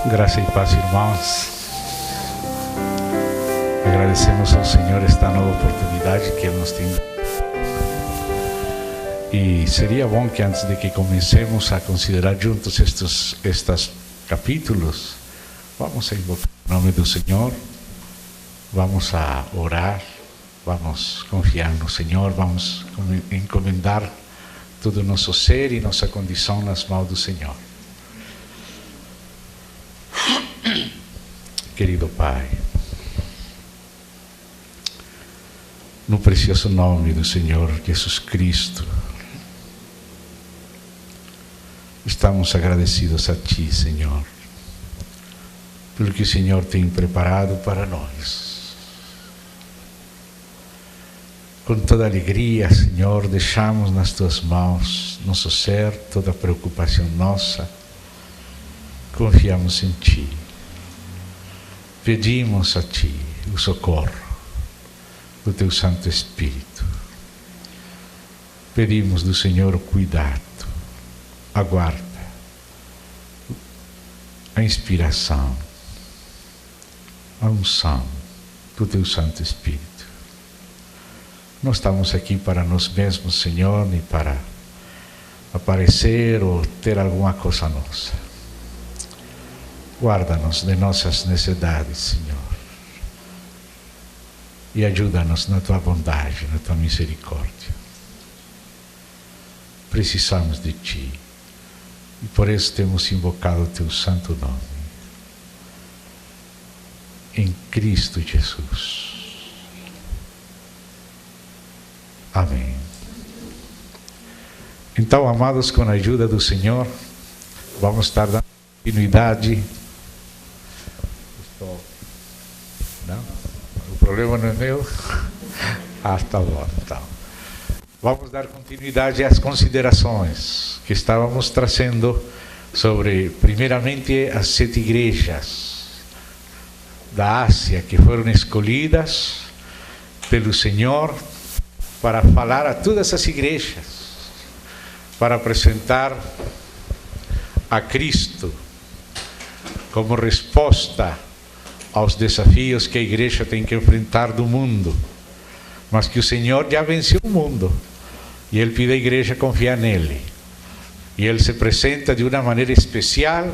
Graça e paz, irmãos. Agradecemos ao Senhor esta nova oportunidade que Ele nos tem. E seria bom que antes de que comecemos a considerar juntos estes capítulos, vamos a invocar o nome do Senhor, vamos a orar, vamos confiar no Senhor, vamos encomendar todo o nosso ser e nossa condição nas mãos do Senhor. Querido Pai, no precioso nome do Senhor Jesus Cristo, estamos agradecidos a Ti, Senhor, pelo que o Senhor tem preparado para nós. Com toda alegria, Senhor, deixamos nas Tuas mãos nosso ser, toda preocupação nossa, confiamos em Ti. Pedimos a Ti o socorro do Teu Santo Espírito. Pedimos do Senhor o cuidado, a guarda, a inspiração, a unção do Teu Santo Espírito. Não estamos aqui para nós mesmos, Senhor, nem para aparecer ou ter alguma coisa nossa. Guarda-nos de nossas necessidades, Senhor, e ajuda-nos na Tua bondade, na Tua misericórdia. Precisamos de Ti, e por isso temos invocado o Teu santo nome, em Cristo Jesus. Amém. Então, amados, com a ajuda do Senhor, vamos estar dando continuidade. Não? O problema não é meu? Ah, está bom, então. Vamos dar continuidade às considerações que estávamos trazendo sobre, primeiramente, as 7 igrejas da Ásia que foram escolhidas pelo Senhor para falar a todas as igrejas, para apresentar a Cristo como resposta aos desafios que a igreja tem que enfrentar do mundo, mas que o Senhor já venceu o mundo e Ele pede à igreja confiar nele, e Ele se apresenta de uma maneira especial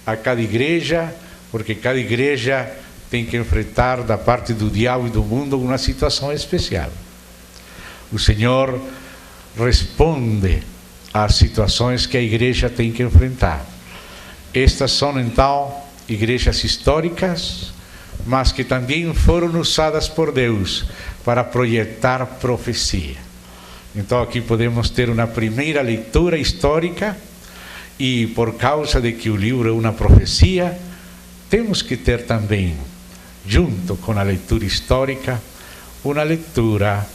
a cada igreja, porque cada igreja tem que enfrentar da parte do diabo e do mundo uma situação especial. O Senhor responde às situações que a igreja tem que enfrentar. Estas são então igrejas históricas, mas que também foram usadas por Deus para projetar profecia. Então aqui podemos ter uma primeira leitura histórica, e por causa de que o livro é uma profecia, temos que ter também, junto com a leitura histórica, uma leitura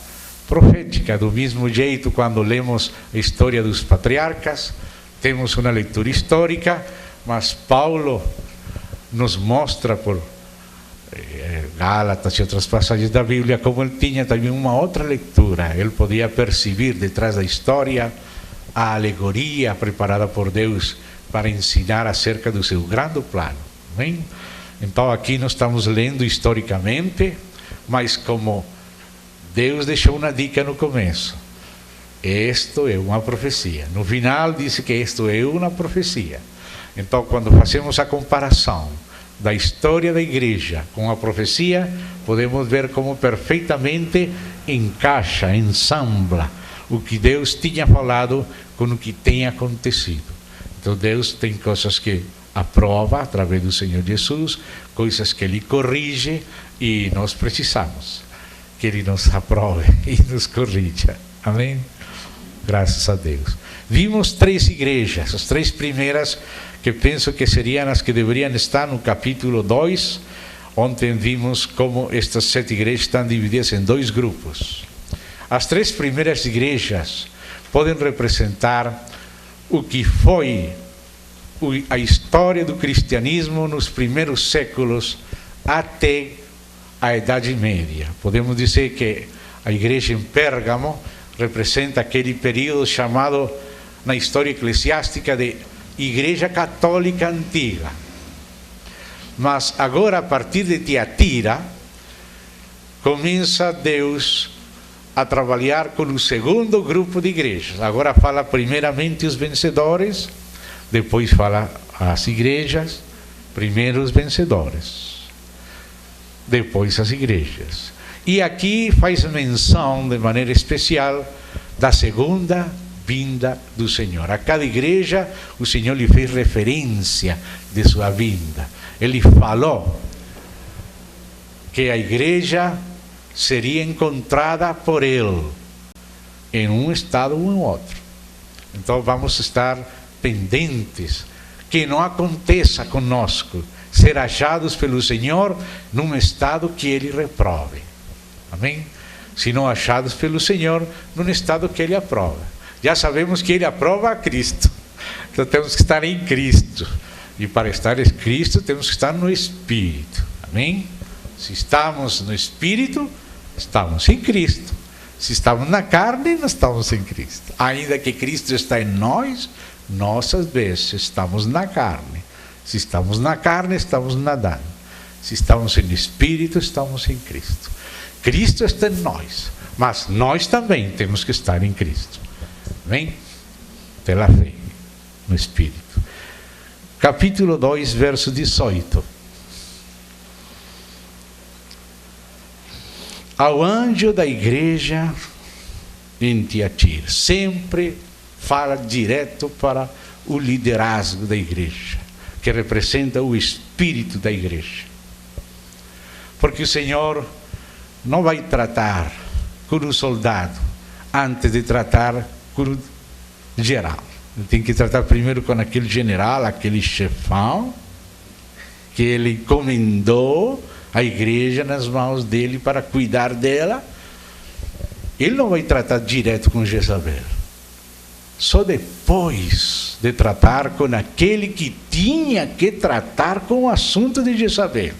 profética. Do mesmo jeito, quando lemos a história dos patriarcas, temos uma leitura histórica, mas Paulo nos mostra por Gálatas e outras passagens da Bíblia como ele tinha também uma outra leitura. Ele podia perceber detrás da história a alegoria preparada por Deus para ensinar acerca do seu grande plano. Bem? Então aqui nós estamos lendo historicamente, mas como Deus deixou uma dica no começo: isto é uma profecia. No final disse que isto é uma profecia. Então, quando fazemos a comparação da história da igreja com a profecia, podemos ver como perfeitamente encaixa, ensambla o que Deus tinha falado com o que tem acontecido. Então Deus tem coisas que aprova através do Senhor Jesus, coisas que Ele corrige, e nós precisamos que Ele nos aprove e nos corrija. Amém? Graças a Deus. Vimos 3 igrejas, as 3 primeiras, que penso que seriam as que deveriam estar no capítulo 2. Ontem vimos como estas 7 igrejas estão divididas em 2 grupos. As 3 primeiras igrejas podem representar o que foi a história do cristianismo nos primeiros séculos até a Idade Média. Podemos dizer que a igreja em Pérgamo representa aquele período chamado na história eclesiástica de Igreja Católica Antiga. Mas agora, a partir de Tiatira, começa Deus a trabalhar com o segundo grupo de igrejas. Agora fala primeiramente os vencedores, depois fala as igrejas, primeiro os vencedores, depois as igrejas. E aqui faz menção de maneira especial da segunda vinda do Senhor. A cada igreja o Senhor lhe fez referência de sua vinda. Ele falou que a igreja seria encontrada por Ele em um estado ou em outro. Então vamos estar pendentes que não aconteça conosco ser achados pelo Senhor num estado que Ele reprove. Amém? Se não achados pelo Senhor num estado que Ele aprova. Já sabemos que Ele aprova a Cristo. Então temos que estar em Cristo. E para estar em Cristo temos que estar no Espírito. Amém? Se estamos no Espírito, estamos em Cristo. Se estamos na carne, não estamos em Cristo. Ainda que Cristo está em nós, nós às vezes estamos na carne. Se estamos na carne, estamos nadando. Se estamos em Espírito, estamos em Cristo. Cristo está em nós, mas nós também temos que estar em Cristo. Amém? Pela fé, no Espírito. Capítulo 2, verso 18. Ao anjo da igreja em Tiatira. Sempre fala direto para o liderazgo da igreja, que representa o espírito da igreja. Porque o Senhor não vai tratar com o soldado antes de tratar com o geral. Ele tem que tratar primeiro com aquele general, aquele chefão, que ele encomendou a igreja nas mãos dele para cuidar dela. Ele não vai tratar direto com Jezabel. Só depois de tratar com aquele que tinha que tratar com o assunto de Jezabel.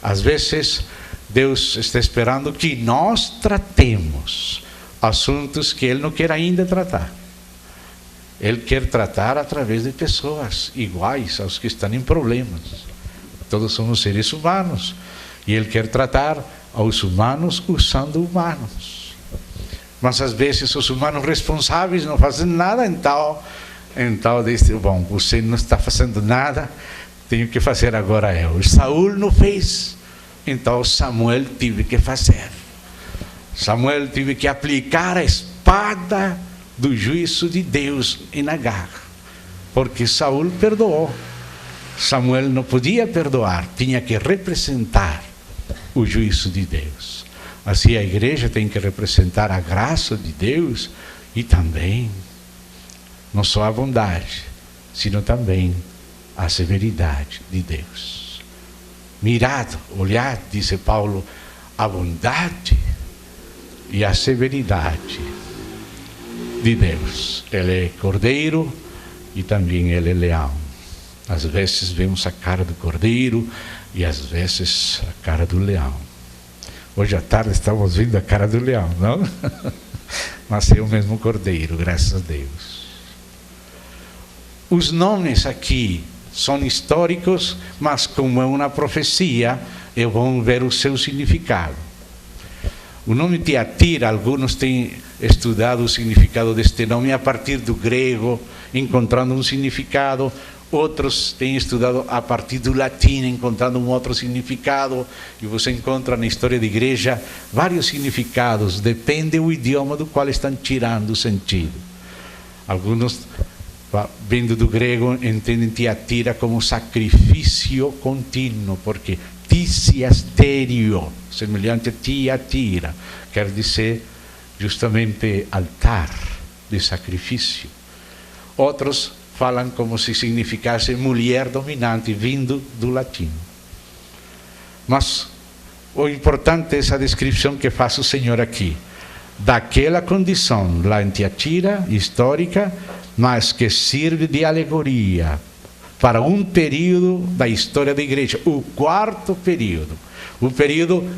Às vezes, Deus está esperando que nós tratemos assuntos que Ele não quer ainda tratar. Ele quer tratar através de pessoas iguais aos que estão em problemas. Todos somos seres humanos. E Ele quer tratar aos humanos usando humanos. Mas às vezes os humanos responsáveis não fazem nada, então diz: bom, você não está fazendo nada, tenho que fazer agora eu. Saul não fez, então Samuel teve que fazer. Samuel teve que aplicar a espada do juízo de Deus em Agar, porque Saul perdoou. Samuel não podia perdoar, tinha que representar o juízo de Deus. Assim a igreja tem que representar a graça de Deus e também, não só a bondade, sino também a severidade de Deus. Mirad, olhad, disse Paulo, a bondade e a severidade de Deus. Ele é cordeiro e também Ele é leão. Às vezes vemos a cara do cordeiro e às vezes a cara do leão. Hoje à tarde estamos vendo a cara do leão, não? Mas é o mesmo cordeiro, graças a Deus. Os nomes aqui são históricos, mas como é uma profecia, vamos ver o seu significado. O nome Tiatira, alguns têm estudado o significado deste nome a partir do grego, encontrando um significado. Outros têm estudado a partir do latim, encontrando um outro significado, e você encontra na história da igreja vários significados, depende do idioma do qual estão tirando o sentido. Alguns, vindo do grego, entendem Tiatira como sacrifício contínuo, porque tisiastério, semelhante a Tiatira, quer dizer justamente altar de sacrifício. Outros falam como se significasse mulher dominante, vindo do latim. Mas o importante é essa descrição que faz o Senhor aqui, daquela condição lá em Tiatira, histórica, mas que serve de alegoria para um período da história da igreja, o quarto período, o período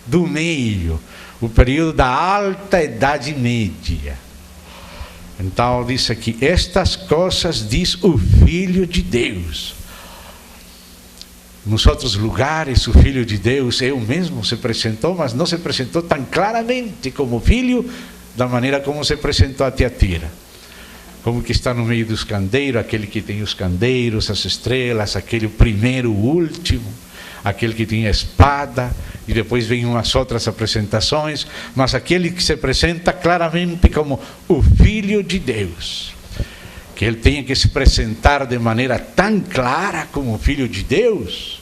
do meio, o período da alta Idade Média. Então diz aqui, estas coisas diz o Filho de Deus. Nos outros lugares o Filho de Deus, ele mesmo se apresentou, mas não se apresentou tão claramente como Filho, da maneira como se apresentou a Tiatira. Como que está no meio dos candeiros, aquele que tem os candeiros, as estrelas, aquele primeiro, o último, aquele que tem a espada, e depois vem umas outras apresentações, mas aquele que se apresenta claramente como o Filho de Deus, que ele tenha que se apresentar de maneira tão clara como o Filho de Deus,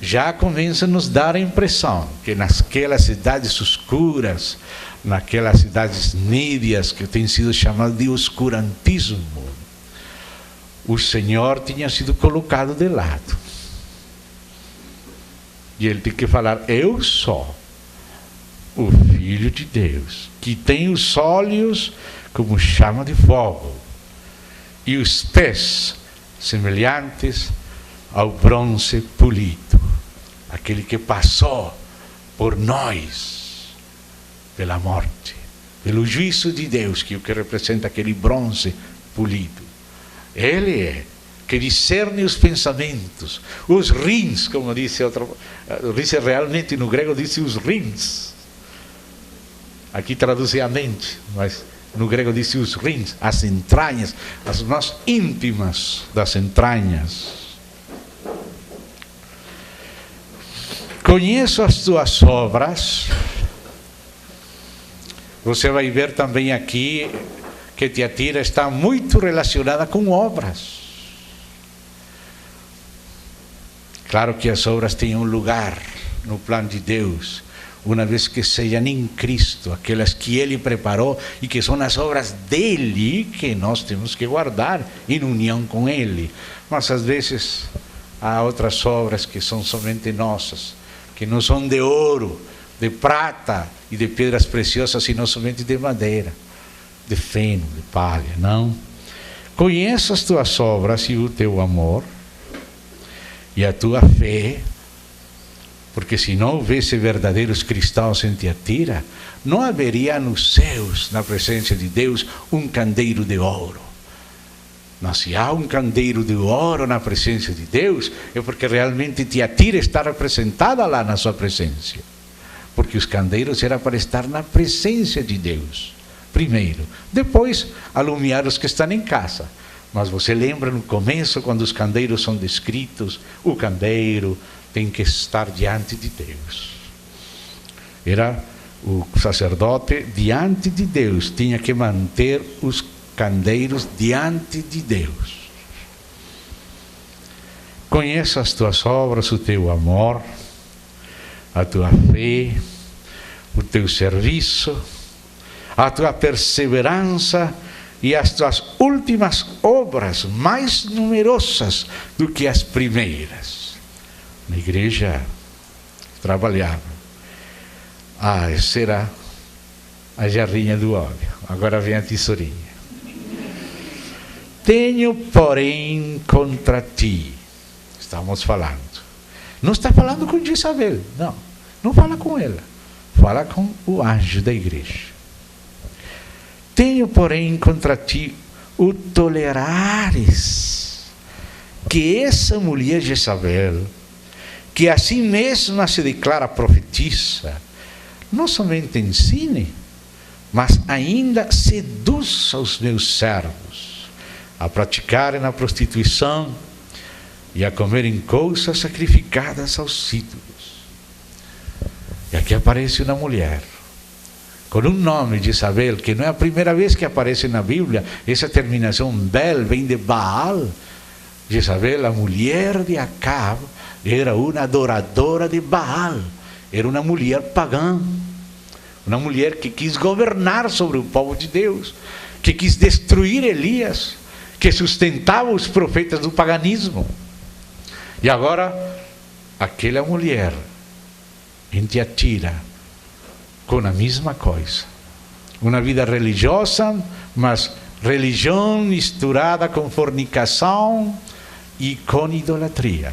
já começa a nos dar a impressão que naquelas cidades escuras, naquelas cidades médias que têm sido chamadas de oscurantismo, o Senhor tinha sido colocado de lado. E ele tem que falar, eu sou o Filho de Deus, que tem os olhos como chama de fogo, e os pés semelhantes ao bronze polido, aquele que passou por nós, pela morte, pelo juízo de Deus, que é o que representa aquele bronze polido. Ele é que discerne os pensamentos, os rins, como disse outro, disse realmente no grego, disse os rins. Aqui traduz a mente, mas no grego disse os rins, as entranhas, as mais íntimas das entranhas. Conheço as tuas obras. Você vai ver também aqui que Tiatira está muito relacionada com obras. Claro que as obras têm um lugar no plano de Deus, uma vez que sejam em Cristo, aquelas que Ele preparou e que são as obras dEle que nós temos que guardar em união com Ele. Mas às vezes há outras obras que são somente nossas, que não são de ouro, de prata e de pedras preciosas, senão somente de madeira, de feno, de palha, não? Conheço as tuas obras e o teu amor, e a tua fé, porque se não houvesse verdadeiros cristãos em Tiatira, não haveria nos céus, na presença de Deus, um candeeiro de ouro. Mas se há um candeeiro de ouro na presença de Deus, é porque realmente Tiatira está representada lá na sua presença. Porque os candeiros eram para estar na presença de Deus, primeiro. Depois, alumiar os que estão em casa. Mas você lembra no começo, quando os candeiros são descritos, o candeeiro tem que estar diante de Deus. Era o sacerdote diante de Deus, tinha que manter os candeiros diante de Deus. Conheça as tuas obras, o teu amor, a tua fé, o teu serviço, a tua perseverança e as tuas últimas obras mais numerosas do que as primeiras. Na igreja trabalhava. Essa era a jarrinha do óleo. Agora vem a tesourinha. Tenho, porém, contra ti. Estamos falando. Não está falando com Jezabel, não. Não fala com ela. Fala com o anjo da igreja. Tenho, porém, contra ti o tolerares que essa mulher Jezabel, que assim mesma se declara profetisa, não somente ensine, mas ainda seduza os meus servos a praticarem a prostituição e a comerem coisas sacrificadas aos ídolos. E aqui aparece uma mulher com um nome, Jezabel, que não é a primeira vez que aparece na Bíblia. Essa terminação Bel vem de Baal. Jezabel, a mulher de Acab, era uma adoradora de Baal, era uma mulher pagã, uma mulher que quis governar sobre o povo de Deus, que quis destruir Elias, que sustentava os profetas do paganismo. E agora, aquela mulher em Tiatira, com a mesma coisa, uma vida religiosa, mas religião misturada com fornicação e com idolatria.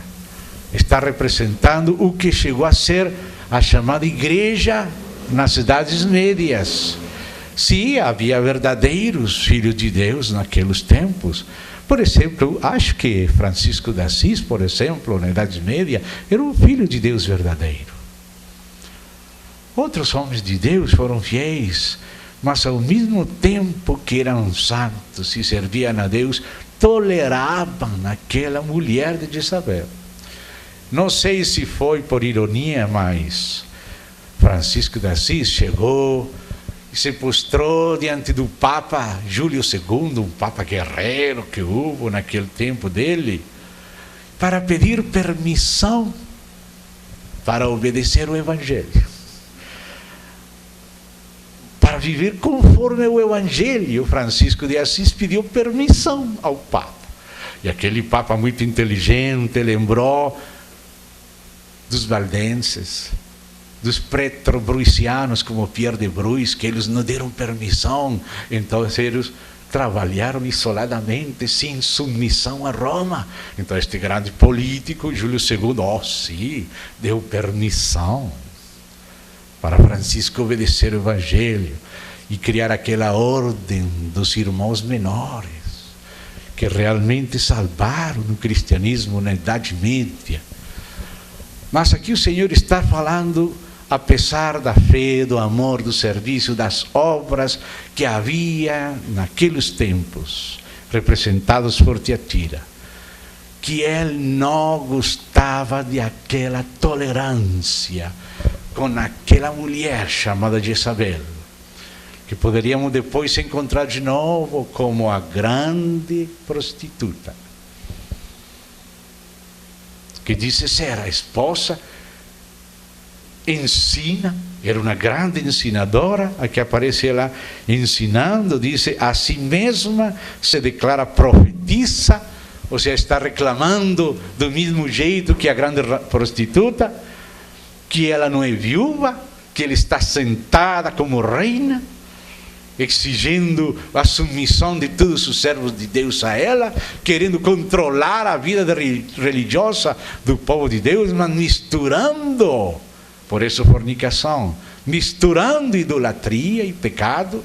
Está representando o que chegou a ser a chamada igreja nas cidades médias. Sim, havia verdadeiros filhos de Deus naqueles tempos. Por exemplo, acho que Francisco de Assis, por exemplo, na Idade Média, era um filho de Deus verdadeiro. Outros homens de Deus foram fiéis, mas ao mesmo tempo que eram santos e serviam a Deus, toleravam aquela mulher de Jezabel. Não sei se foi por ironia, mas Francisco de Assis chegou e se prostrou diante do Papa Júlio II, um Papa guerreiro que houve naquele tempo dele, para pedir permissão para obedecer o Evangelho, para viver conforme o Evangelho. Francisco de Assis pediu permissão ao Papa. E aquele Papa muito inteligente lembrou dos valdenses, dos pretrobrucianos como Pierre de Bruys, que eles não deram permissão, então eles trabalharam isoladamente, sem submissão a Roma. Então este grande político, Júlio II, sim, deu permissão para Francisco obedecer o Evangelho e criar aquela ordem dos irmãos menores, que realmente salvaram o cristianismo na Idade Média. Mas aqui o Senhor está falando, apesar da fé, do amor, do serviço, das obras que havia naqueles tempos, representados por Tiatira, que ele não gostava de aquela tolerância com aquela mulher chamada Jezabel, que poderíamos depois encontrar de novo como a grande prostituta, que disse ser a esposa, ensina, era uma grande ensinadora. Aqui aparece ela ensinando, diz, a si mesma se declara profetisa, ou seja, está reclamando do mesmo jeito que a grande prostituta, que ela não é viúva, que ela está sentada como reina, exigindo a submissão de todos os servos de Deus a ela, querendo controlar a vida religiosa do povo de Deus, mas misturando, por isso fornicação, misturando idolatria e pecado.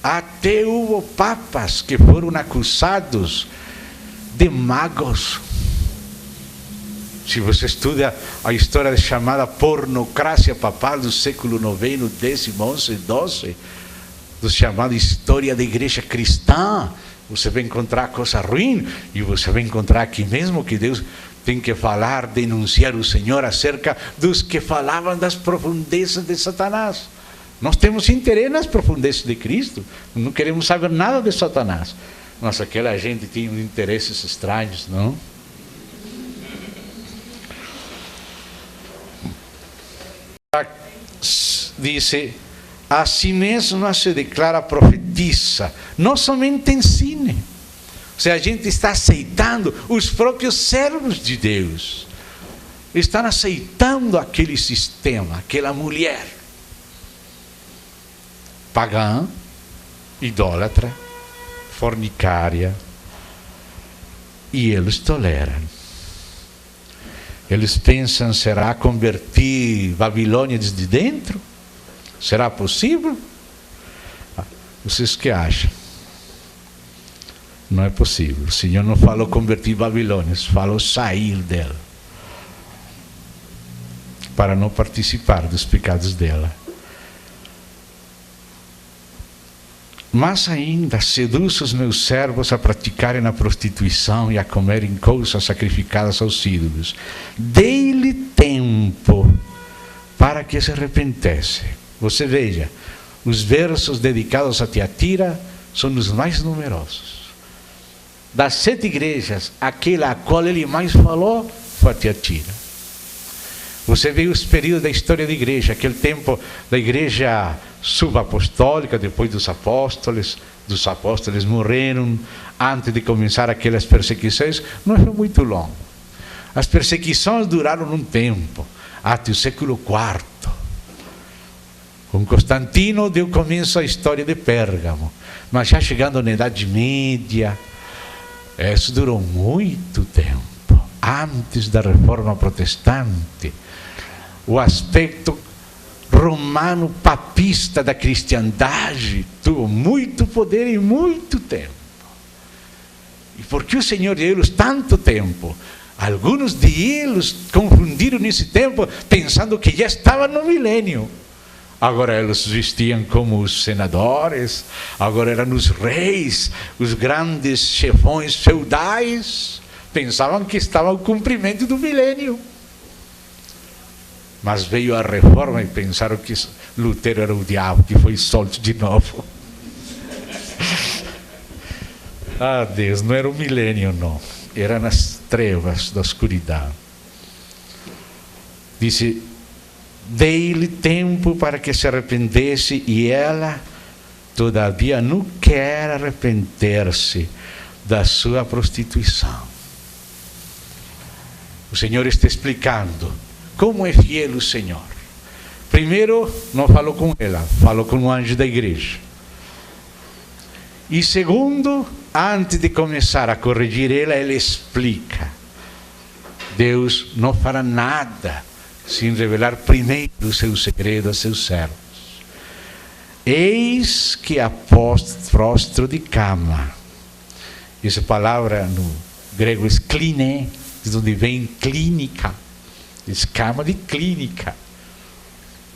Até houve papas que foram acusados de magos. Se você estuda a história chamada pornocracia papal do século IX, X, XI, XII, do chamado história da igreja cristã, você vai encontrar coisa ruim, e você vai encontrar aqui mesmo que Deus tem que falar, denunciar o Senhor acerca dos que falavam das profundezas de Satanás. Nós temos interesse nas profundezas de Cristo, não queremos saber nada de Satanás, mas aquela gente tinha interesses estranhos, não? Dice, a si mesma se declara profetisa, não somente ensine. Ou seja, a gente está aceitando, os próprios servos de Deus estão aceitando aquele sistema, aquela mulher pagã, idólatra, fornicária, e eles toleram. Eles pensam, será converter Babilônia desde dentro? Será possível? Vocês que acham? Não é possível. O Senhor não falou converter Babilônia, falou sair dela, para não participar dos pecados dela. mais ainda, seduz os meus servos a praticarem a prostituição e a comerem coisas sacrificadas aos ídolos. Dei-lhe tempo para que se arrependesse. Você veja, os versos dedicados a Tiatira são os mais numerosos. Das 7 igrejas, aquela a qual ele mais falou foi a Tiatira. Você vê os períodos da história da igreja, aquele tempo da igreja subapostólica, depois dos apóstolos morreram, antes de começar aquelas perseguições, não foi muito longo. As perseguições duraram um tempo, até o século IV. Com Constantino deu começo à história de Pérgamo, mas já chegando na Idade Média, isso durou muito tempo, antes da Reforma Protestante. O aspecto romano papista da cristandade teve muito poder e muito tempo. E por que o Senhor deu-lhes tanto tempo? Alguns de eles confundiram nesse tempo, pensando que já estava no milênio. Agora eles vestiam como os senadores, agora eram os reis, os grandes chefões feudais, pensavam que estavam no cumprimento do milênio. Mas veio a reforma e pensaram que Lutero era o diabo, que foi solto de novo. Ah, Deus, não era o milênio, não. Era nas trevas da escuridão. Disse, dei-lhe tempo para que se arrependesse, e ela todavia não quer arrepender-se da sua prostituição. O Senhor está explicando como é fiel o Senhor. Primeiro, não falou com ela, falou com o anjo da igreja. E segundo, antes de começar a corrigir ela, ele explica. Deus não fará nada sem revelar primeiro o seu segredo a seus servos. Eis que a prostro de cama. Essa palavra no grego é kliné, de onde vem clínica. Diz cama de clínica,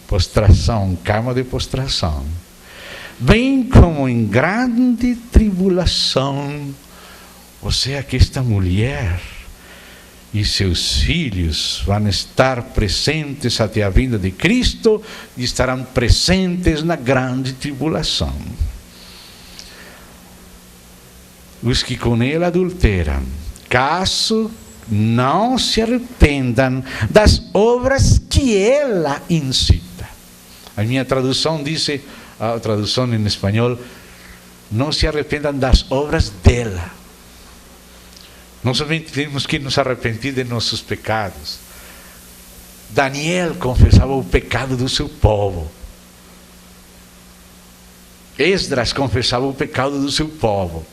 postração, cama de postração. Bem como em grande tribulação, ou seja, que esta mulher e seus filhos vão estar presentes até a vinda de Cristo e estarão presentes na grande tribulação. Os que com ela adulteram, caso não se arrependam das obras que ela incita. A minha tradução diz, a tradução em espanhol, não se arrependam das obras dela. Nós somente temos que nos arrepender de nossos pecados. Daniel confessava o pecado do seu povo. Esdras confessava o pecado do seu povo.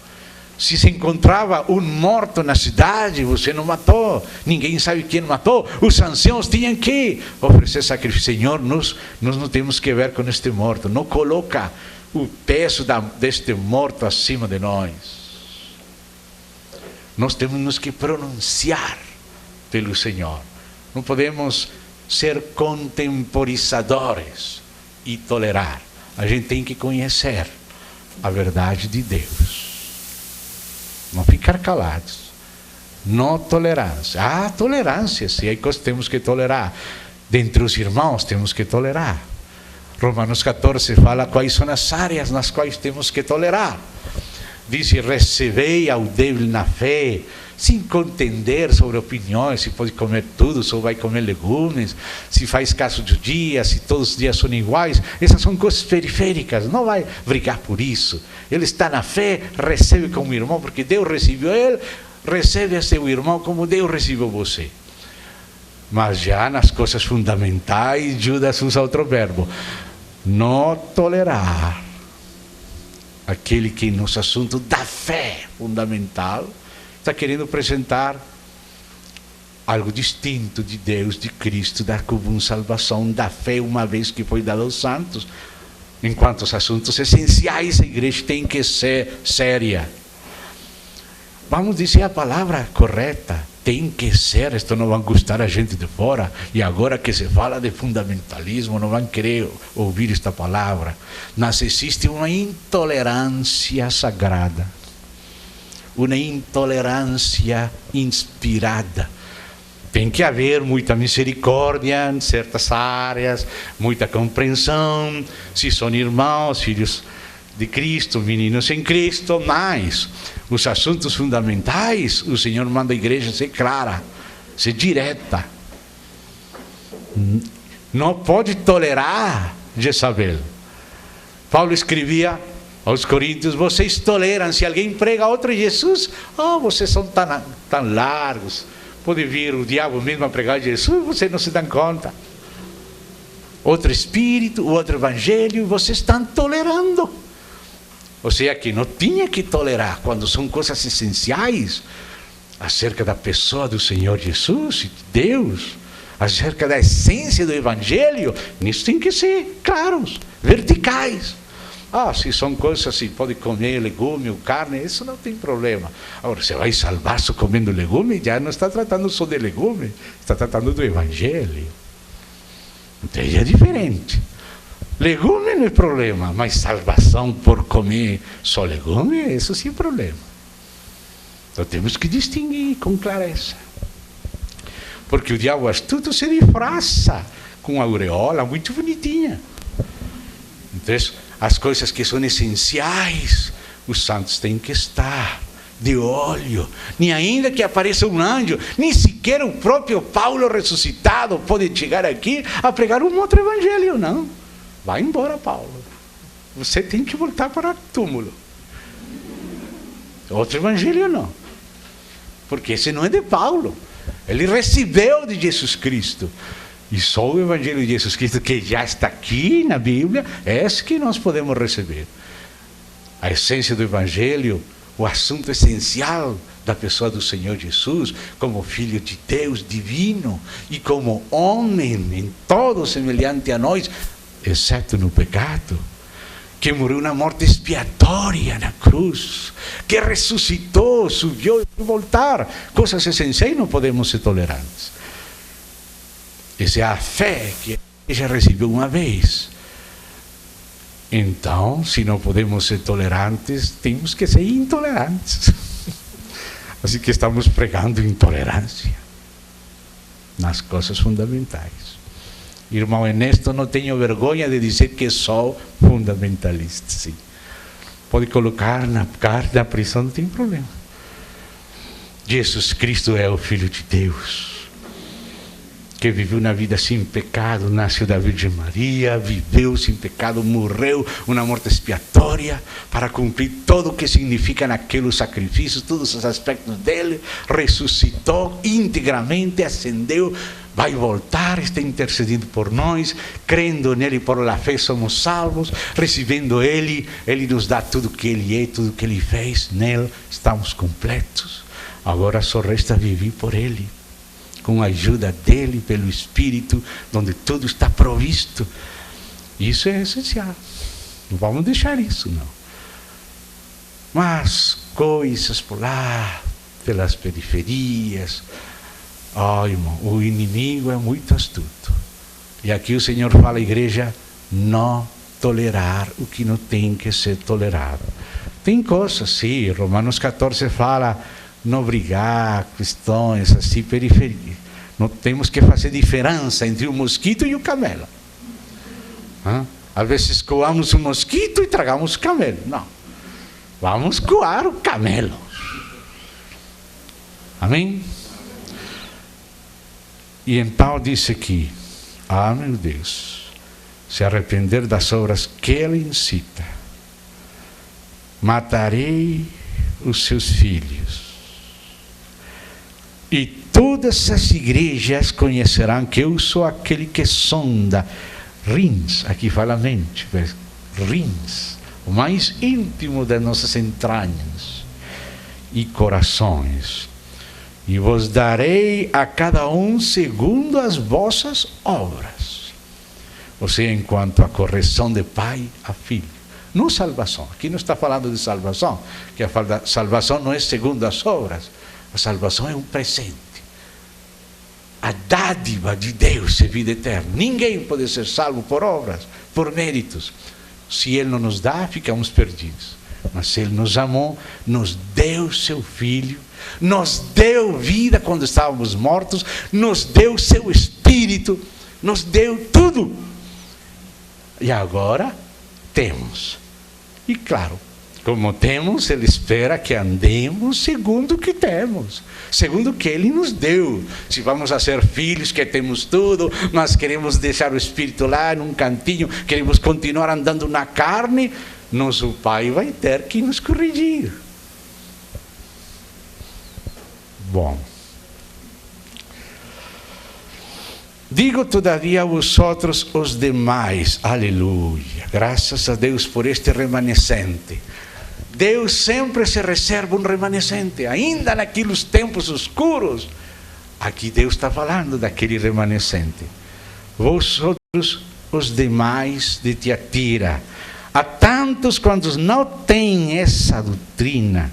Se se encontrava um morto na cidade, você não matou, ninguém sabe quem matou, os anciãos tinham que oferecer sacrifício. Senhor, nós não temos que ver com este morto, não coloca o peso deste morto acima de nós. Nós temos que pronunciar pelo Senhor, não podemos ser contemporizadores e tolerar. A gente tem que conhecer a verdade de Deus. Não ficar calados. Não tolerância. Ah, tolerância, sim, aí temos que tolerar. Dentre os irmãos temos que tolerar. Romanos 14 fala quais são as áreas nas quais temos que tolerar. Diz, recebei ao débil na fé, sem contender sobre opiniões, se pode comer tudo, se vai comer legumes, se faz caso do dia, se todos os dias são iguais. Essas são coisas periféricas, não vai brigar por isso. Ele está na fé, recebe como irmão, porque Deus recebeu ele, recebe a seu irmão como Deus recebeu você. Mas já nas coisas fundamentais, Judas usa outro verbo, não tolerar. Aquele que nos assuntos da fé fundamental está querendo apresentar algo distinto de Deus, de Cristo, da comum salvação, da fé, uma vez que foi dado aos santos. Enquanto os assuntos essenciais, a igreja tem que ser séria. Vamos dizer a palavra correta. tem que ser, isto não vai gostar a gente de fora, e agora que se fala de fundamentalismo, não vão querer ouvir esta palavra. Mas existe uma intolerância sagrada, uma intolerância inspirada. Tem que haver muita misericórdia em certas áreas, muita compreensão, se são irmãos, filhos de Cristo, meninos em Cristo, mas os assuntos fundamentais, o Senhor manda a igreja ser clara, ser direta. Não pode tolerar Jezabel. Paulo escrevia aos Coríntios: vocês toleram, se alguém prega outro Jesus, vocês são tão largos, pode vir o diabo mesmo a pregar Jesus, vocês não se dão conta. Outro espírito, outro evangelho, vocês estão tolerando. Ou seja, que não tinha que tolerar quando são coisas essenciais acerca da pessoa do Senhor Jesus, de Deus, acerca da essência do Evangelho. Nisso tem que ser claros, verticais. Se são coisas assim, pode comer legume ou carne, isso não tem problema. Agora, você vai salvar só comendo legume, já não está tratando só de legume, está tratando do Evangelho. Então é diferente. Legume não é problema, mas salvação por comer só legume, isso sim é problema. Então temos que distinguir com clareza. Porque o diabo astuto se disfarça com uma aureola muito bonitinha. Então, as coisas que são essenciais, os santos têm que estar de olho. Nem ainda que apareça um anjo, nem sequer o próprio Paulo ressuscitado pode chegar aqui a pregar um outro evangelho, não. Vai embora, Paulo. Você tem que voltar para o túmulo. Outro evangelho não. Porque esse não é de Paulo. Ele recebeu de Jesus Cristo. E só o evangelho de Jesus Cristo, que já está aqui na Bíblia, é esse que nós podemos receber. A essência do evangelho, o assunto essencial da pessoa do Senhor Jesus, como Filho de Deus divino, e como homem em todo semelhante a nós, exceto no pecado, que morreu na morte expiatória na cruz, que ressuscitou, subiu e vai voltar. Coisas essenciais não podemos ser tolerantes. Essa é a fé que a igreja recebeu uma vez. Então, se não podemos ser tolerantes, temos que ser intolerantes. Assim que estamos pregando intolerância nas coisas fundamentais. Irmão Ernesto, não tenho vergonha de dizer que sou fundamentalista. Sim. Pode colocar na carta da prisão, não tem problema. Jesus Cristo é o Filho de Deus, que viveu na vida sem pecado, nasceu da Virgem Maria, viveu sem pecado, morreu uma morte expiatória para cumprir tudo o que significa naqueles sacrifícios, todos os aspectos dele, ressuscitou integramente, ascendeu, vai voltar, está intercedendo por nós, crendo nele por la fé somos salvos, recebendo ele, ele nos dá tudo que ele é, tudo que ele fez, nele estamos completos. Agora só resta viver por ele, com a ajuda dele, pelo Espírito, onde tudo está provisto. Isso é essencial, não vamos deixar isso, não. Mas coisas por lá, pelas periferias, irmão, o inimigo é muito astuto. E aqui o Senhor fala à igreja, não tolerar o que não tem que ser tolerado. Tem coisas, sim, Romanos 14 fala, não brigar, questões assim, periferia. Não temos que fazer diferença entre o mosquito e o camelo. Às vezes coamos o mosquito e tragamos o camelo. Não, vamos coar o camelo. Amém? E então disse aqui, meu Deus, se arrepender das obras que ele incita, matarei os seus filhos, e todas as igrejas conhecerão que eu sou aquele que sonda rins, aqui fala mente, rins, o mais íntimo das nossas entranhas e corações, e vos darei a cada um segundo as vossas obras. Ou seja, enquanto a correção de pai a filho, não salvação. Aqui não está falando de salvação, que a salvação não é segundo as obras, a salvação é um presente. dádiva de Deus é vida eterna. Ninguém pode ser salvo por obras, por méritos. Se Ele não nos dá, ficamos perdidos. Mas Ele nos amou, nos deu seu Filho, nos deu vida quando estávamos mortos, nos deu seu Espírito, nos deu tudo. E agora temos. E claro, como temos, Ele espera que andemos segundo o que temos, segundo o que Ele nos deu. Se vamos a ser filhos que temos tudo, mas queremos deixar o Espírito lá num cantinho, queremos continuar andando na carne, nosso Pai vai ter que nos corrigir. Bom. Digo todavia a vosotros os demais, aleluia, graças a Deus por este remanescente. Deus sempre se reserva um remanescente, ainda naqueles tempos escuros. Aqui Deus está falando daquele remanescente. Vosotros os demais de Tiatira, a tantos quantos não têm essa doutrina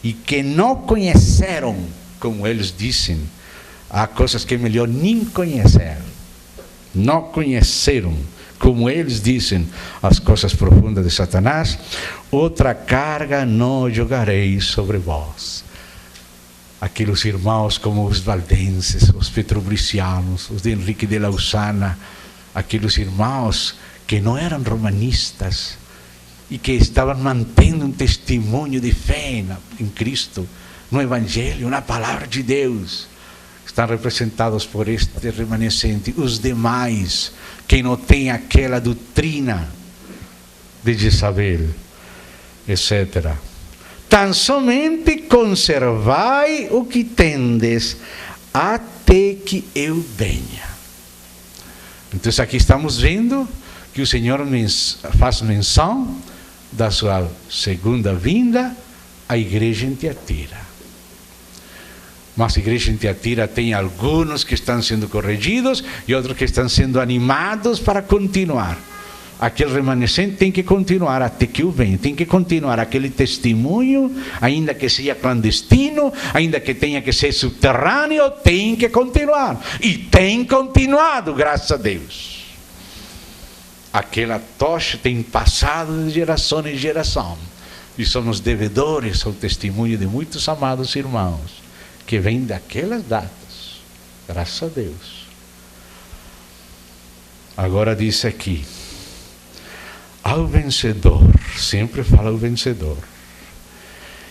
e que não conheceram, como eles dizem, há coisas que é melhor nem conhecer. Não conheceram, como eles dizem, as coisas profundas de Satanás. Outra carga não jogarei sobre vós. Aqueles irmãos como os valdenses, os petrobricianos, os de Henrique de Lausana, aqueles irmãos que não eram romanistas e que estavam mantendo um testemunho de fé em Cristo, no Evangelho, na Palavra de Deus, estão representados por este remanescente. Os demais, que não têm aquela doutrina de Jezabel, etc. Tão somente conservai o que tendes, até que eu venha. Então aqui estamos vendo que o Senhor faz menção da sua segunda vinda à igreja em Tiatira. Mas a igreja em Tiatira tem alguns que estão sendo corrigidos e outros que estão sendo animados para continuar. Aquele remanescente tem que continuar até que eu venha, tem que continuar aquele testemunho, ainda que seja clandestino, ainda que tenha que ser subterrâneo, tem que continuar. E tem continuado, graças a Deus. Aquela tocha tem passado de geração em geração. E somos devedores ao testemunho de muitos amados irmãos que vêm daquelas datas, graças a Deus. Agora diz aqui, ao vencedor, sempre fala o vencedor,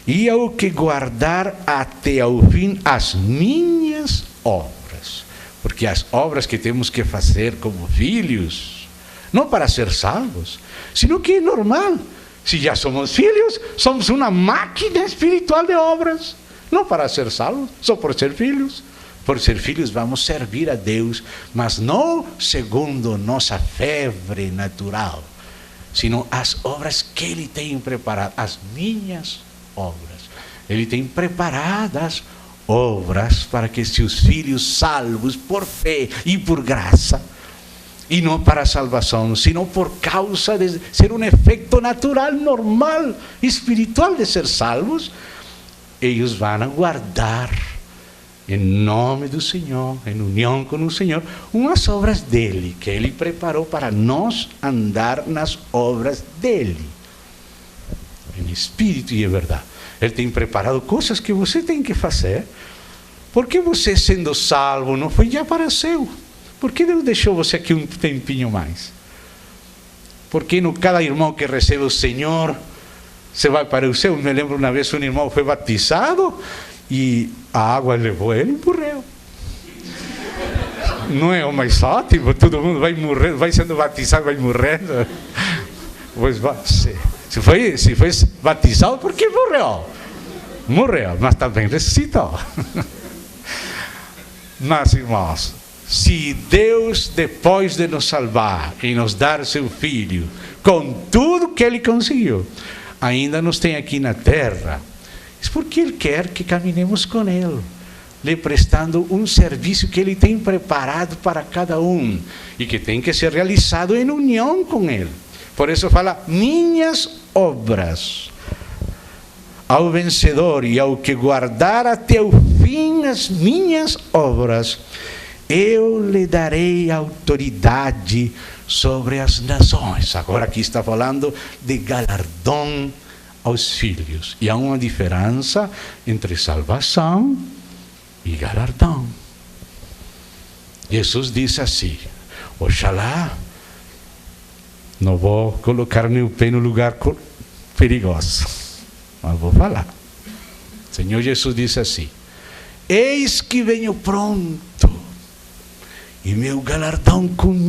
e ao que guardar até ao fim as minhas obras, porque as obras que temos que fazer como filhos, não para ser salvos, sino que é normal, se já somos filhos, somos uma máquina espiritual de obras, não para ser salvos, só por ser filhos. Por ser filhos vamos servir a Deus, mas não segundo nossa febre natural, sino as obras que Ele tem preparado, as minhas obras. Ele tem preparadas obras para que seus filhos salvos por fé e por graça, e não para a salvação, sino por causa de ser um efeito natural, normal, espiritual de ser salvos, eles vão guardar em nome do Senhor, em união com o Senhor, umas obras dele, que Ele preparou para nós andar nas obras dele, em espírito e em verdade. Ele tem preparado coisas que você tem que fazer, porque você, sendo salvo, não foi já para o céu. Por que Deus deixou você aqui um tempinho mais? Porque no cada irmão que recebe o Senhor, você vai para o céu. Me lembro uma vez um irmão foi batizado e a água levou ele e morreu. Não é o mais ótimo? Todo mundo vai morrer, vai sendo batizado, vai morrendo. Pois se foi batizado, por que morreu? Morreu, mas também ressuscitou. Mas, irmãos, se Deus, depois de nos salvar e nos dar seu Filho, com tudo que Ele conseguiu, ainda nos tem aqui na terra, é porque Ele quer que caminhemos com Ele, lhe prestando um serviço que Ele tem preparado para cada um, e que tem que ser realizado em união com Ele. Por isso fala, minhas obras. Ao vencedor e ao que guardar até o fim as minhas obras, eu lhe darei autoridade sobre as nações. Agora aqui está falando de galardão aos filhos. E há uma diferença entre salvação e galardão. Jesus disse assim: oxalá, não vou colocar meu pé no lugar perigoso, mas vou falar. O Senhor Jesus disse assim: eis que venho pronto, e meu galardão comigo.